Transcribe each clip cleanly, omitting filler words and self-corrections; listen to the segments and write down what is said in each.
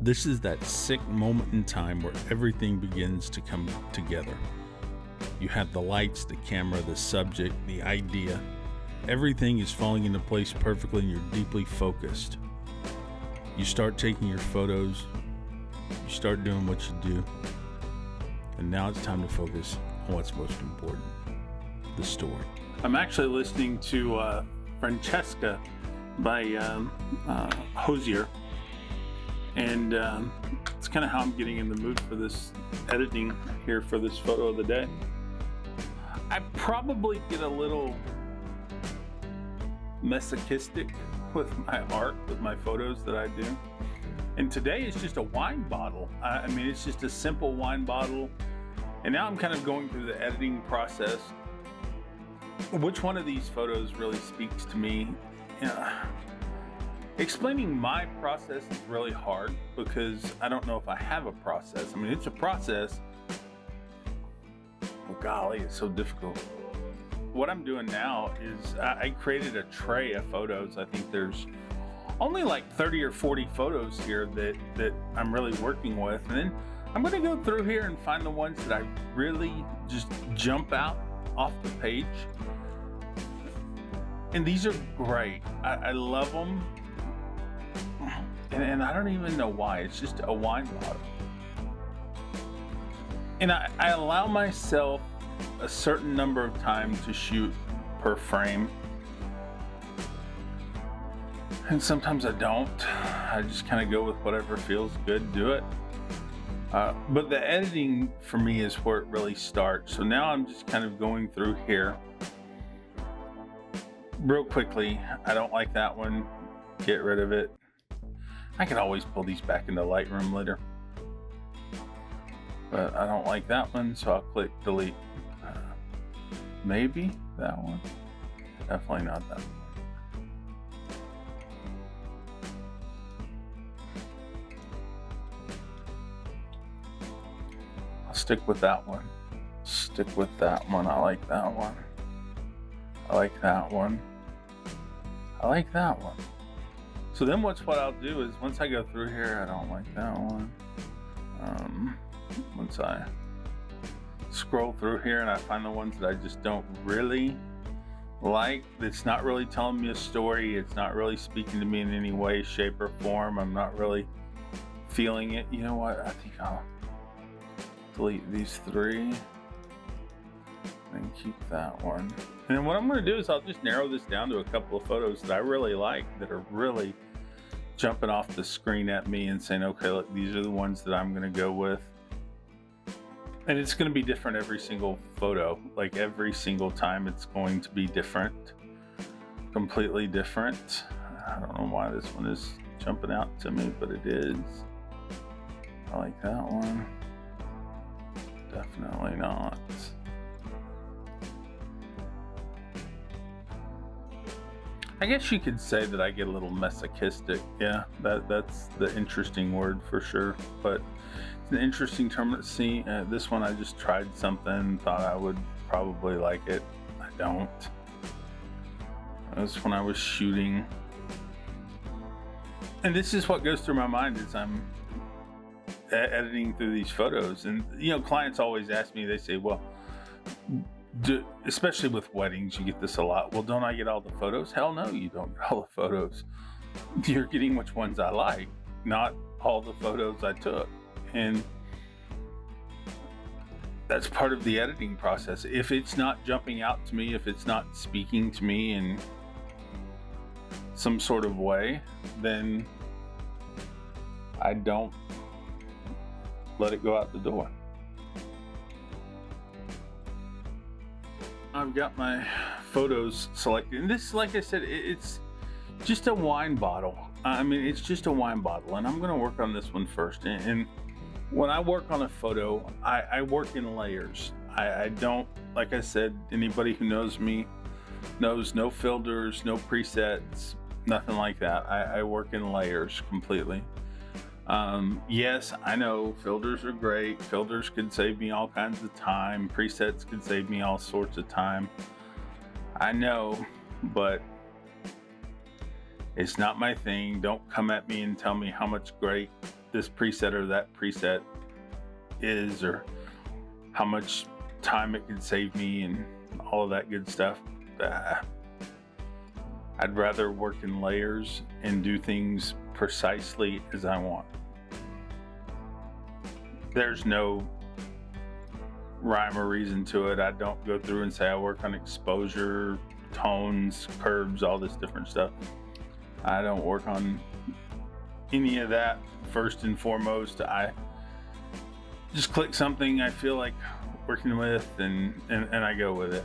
This is that sick moment in time where everything begins to come together. You have the lights, the camera, the subject, the idea. Everything is falling into place perfectly and you're deeply focused. You start taking your photos, you start doing what you do, and now it's time to focus on what's most important, the story. I'm actually listening to Francesca by Hozier, and it's kind of how I'm getting in the mood for this editing here for this photo of the day. I probably get a little masochistic with my art, with my photos that I do. And today is just a wine bottle. I mean, it's just a simple wine bottle. And now I'm kind of going through the editing process. Which one of these photos really speaks to me? Explaining my process is really hard because I don't know if I have a process. I mean, it's a process. Oh, golly, it's so difficult. What I'm doing now is I created a tray of photos. I think there's only like 30 or 40 photos here that I'm really working with. And then I'm going to go through here and find the ones that I really just jump out off the page. And these are great. I love them. And I don't even know why. It's just a wine bottle. And I allow myself a certain number of time to shoot per frame. And sometimes I don't. I just kind of go with whatever feels good, do it. But the editing for me is where it really starts. So now I'm just kind of going through here. Real quickly, I don't like that one. Get rid of it. I can always pull these back into Lightroom later. But I don't like that one, so I'll click delete. Maybe that one. Definitely not that one. I'll stick with that one. Stick with that one. I like that one. I like that one. I like that one. So then what I'll do is once I go through here, I don't like that one. Once I scroll through here and I find the ones that I just don't really like, that's not really telling me a story, it's not really speaking to me in any way, shape, or form, I'm not really feeling it, you know what, I think I'll delete these three and keep that one. And then what I'm going to do is I'll just narrow this down to a couple of photos that I really like, that are really jumping off the screen at me and saying, okay, look, these are the ones that I'm going to go with. And it's going to be different every single photo. Like every single time it's going to be different. Completely different. I don't know why this one is jumping out to me, but it is. I like that one. Definitely not. I guess you could say that I get a little masochistic. Yeah, that's the interesting word for sure. But it's an interesting term to see. This one I just tried something, thought I would probably like it. I don't. That's when I was shooting. And this is what goes through my mind as I'm editing through these photos. And, you know, clients always ask me, they say, well, especially with weddings, you get this a lot. Well, don't I get all the photos? Hell no, you don't get all the photos. You're getting which ones I like, not all the photos I took. And that's part of the editing process. If it's not jumping out to me, if it's not speaking to me in some sort of way, then I don't let it go out the door. I've got my photos selected, and this, like I said, it's just a wine bottle. I mean, it's just a wine bottle, and I'm going to work on this one first. And when I work on a photo, I work in layers. I don't, like I said, anybody who knows me knows no filters, no presets, nothing like that. I work in layers completely. Yes, I know filters are great. Filters could save me all kinds of time. Presets could save me all sorts of time. I know, but It's not my thing. Don't come at me and tell me how much great this preset or that preset is, or how much time it could save me and all of that good stuff. I'd rather work in layers and do things precisely as I want. There's no rhyme or reason to it. I don't go through and say I work on exposure, tones, curves, all this different stuff. I don't work on any of that. First and foremost, I just click something I feel like working with and I go with it.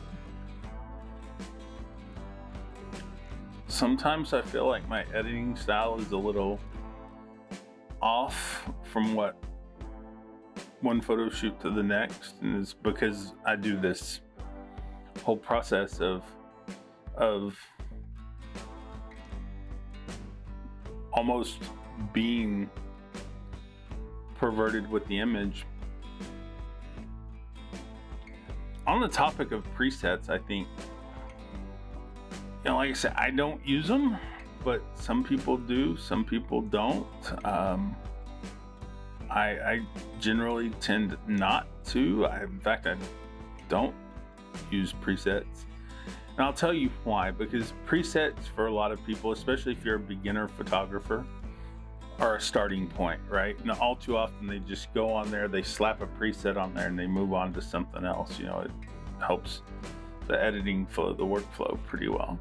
Sometimes I feel like my editing style is a little off from what one photo shoot to the next, and it's because I do this whole process of almost being perverted with the image. On the topic of presets, I think, like I said, I don't use them, but some people do, some people don't. I generally tend not to. In fact, I don't use presets. And I'll tell you why. Because presets for a lot of people, especially if you're a beginner photographer, are a starting point, right? And all too often they just go on there, they slap a preset on there and they move on to something else. It helps the editing flow, the workflow pretty well.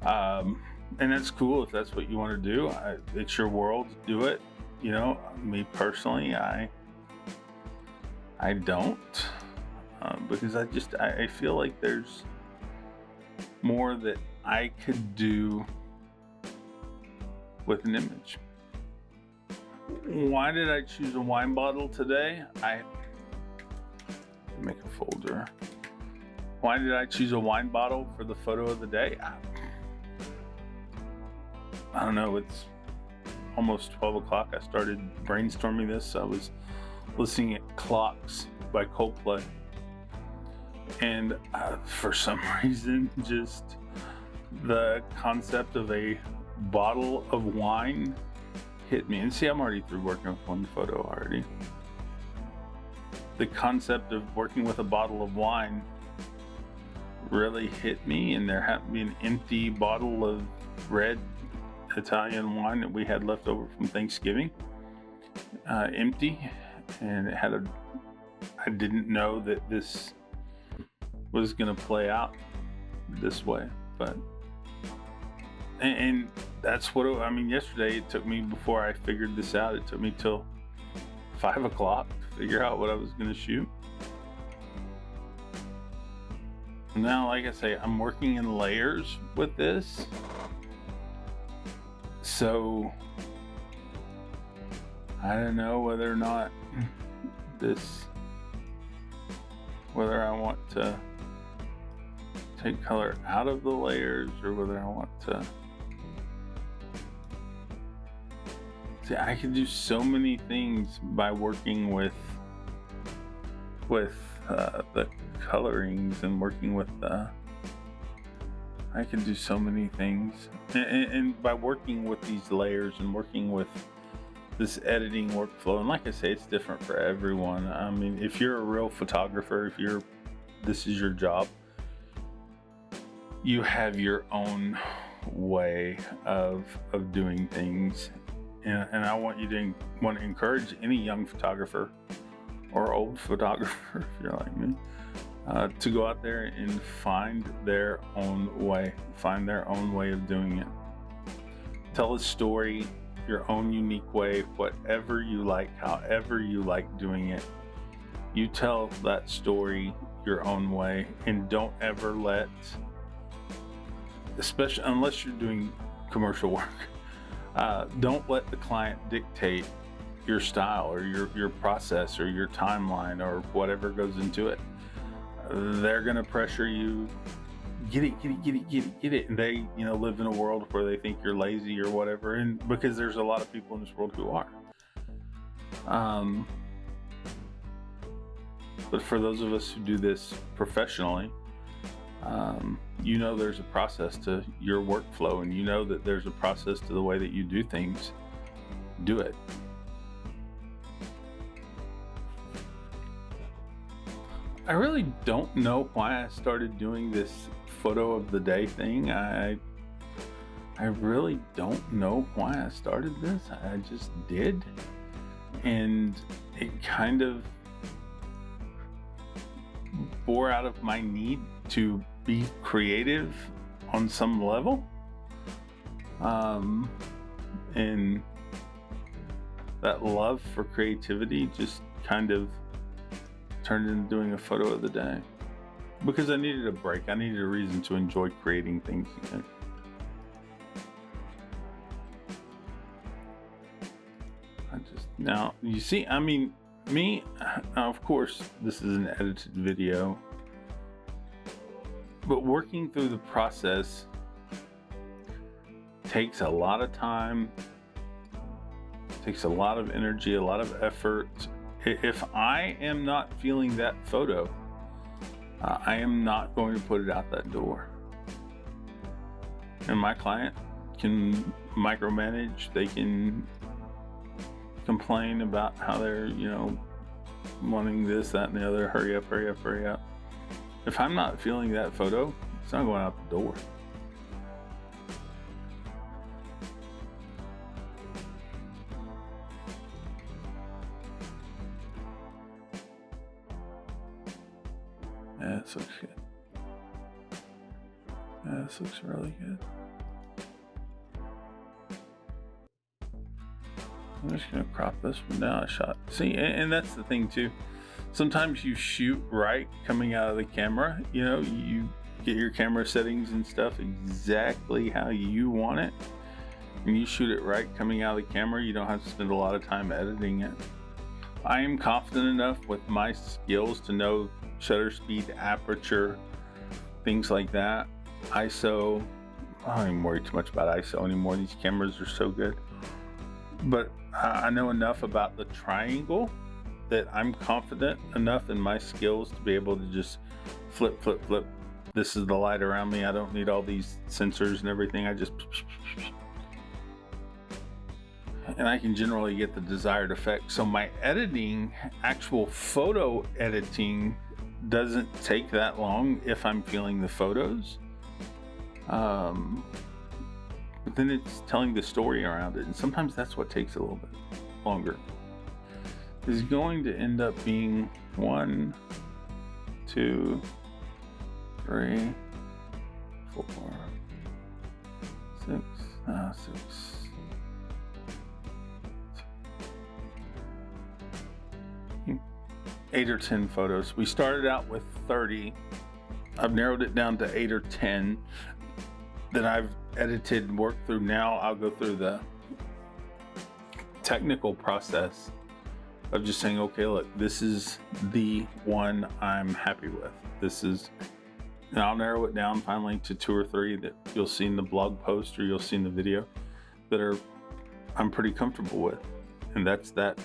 And that's cool if that's what you want to do. It's your world, do it. Me personally, I don't, because I feel like there's more that I could do with an image. Why did I choose a wine bottle today? I make a folder. Why did I choose a wine bottle for the photo of the day? I don't know. It's almost 12 o'clock. I started brainstorming this. I was listening at Clocks by Coldplay. And for some reason, just the concept of a bottle of wine hit me. And see, I'm already through working with one photo already. The concept of working with a bottle of wine really hit me, and there happened to be an empty bottle of red Italian wine that we had left over from Thanksgiving, empty, and it had I didn't know that this was gonna play out this way, but and that's what yesterday it took me, before I figured this out, it took me till 5 o'clock to figure out what I was gonna shoot. Now, like I say, I'm working in layers with this. So I don't know whether or not whether I want to take color out of the layers or whether I want to. See, I can do so many things by working with the colorings and working with I can do so many things, and by working with these layers and working with this editing workflow, and like I say, it's different for everyone. If you're a real photographer, this is your job, you have your own way of doing things, and I want to encourage any young photographer or old photographer, if you're like me, to go out there and find their own way of doing it. Tell a story your own unique way, whatever you like, however you like doing it. You tell that story your own way, and don't ever let, especially unless you're doing commercial work, don't let the client dictate your style or your process or your timeline or whatever goes into it. They're gonna pressure you, get it, and they live in a world where they think you're lazy or whatever, and because there's a lot of people in this world who are. But for those of us who do this professionally, You know there's a process to your workflow, and you know that there's a process to the way that you do things. Do it. I really don't know why I started doing this photo of the day thing. I really don't know why I started this. I just did. And it kind of bore out of my need to be creative on some level. And that love for creativity just kind of turned into doing a photo of the day. Because I needed a break. I needed a reason to enjoy creating things again. Now, you see, I mean, me, of course, this is an edited video, but working through the process takes a lot of time, takes a lot of energy, a lot of effort. If I am not feeling that photo, I am not going to put it out that door. And my client can micromanage, they can complain about how they're, wanting this, that, and the other. Hurry up, hurry up, hurry up. If I'm not feeling that photo, it's not going out the door. Yeah, this looks good. Yeah, this looks really good. I'm just gonna crop this one down a shot. See, and that's the thing too. Sometimes you shoot right coming out of the camera. You get your camera settings and stuff exactly how you want it, and you shoot it right coming out of the camera. You don't have to spend a lot of time editing it. I am confident enough with my skills to know shutter speed, aperture, things like that. ISO. I don't even worry too much about ISO anymore. These cameras are so good. But I know enough about the triangle that I'm confident enough in my skills to be able to just flip. This is the light around me. I don't need all these sensors and everything. I just, and I can generally get the desired effect. So my editing, actual photo editing, doesn't take that long if I'm feeling the photos. But then it's telling the story around it, and sometimes that's what takes a little bit longer. It's going to end up being 1, 2, 3, 4, 6, 8 or 10 photos. We started out with 30. I've narrowed it down to 8 or 10 that I've edited and worked through. Now I'll go through the technical process of just saying, okay, look, this is the one I'm happy with. And I'll narrow it down finally to 2 or 3 that you'll see in the blog post or you'll see in the video that I'm pretty comfortable with. And that's that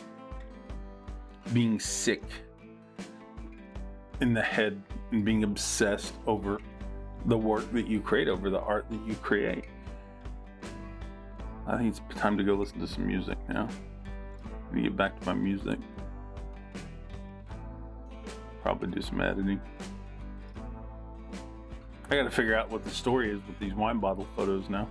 being sick in the head and being obsessed over the work that you create, over the art that you create. I think it's time to go listen to some music now. I'm gonna get back to my music. Probably do some editing. I gotta figure out what the story is with these wine bottle photos now.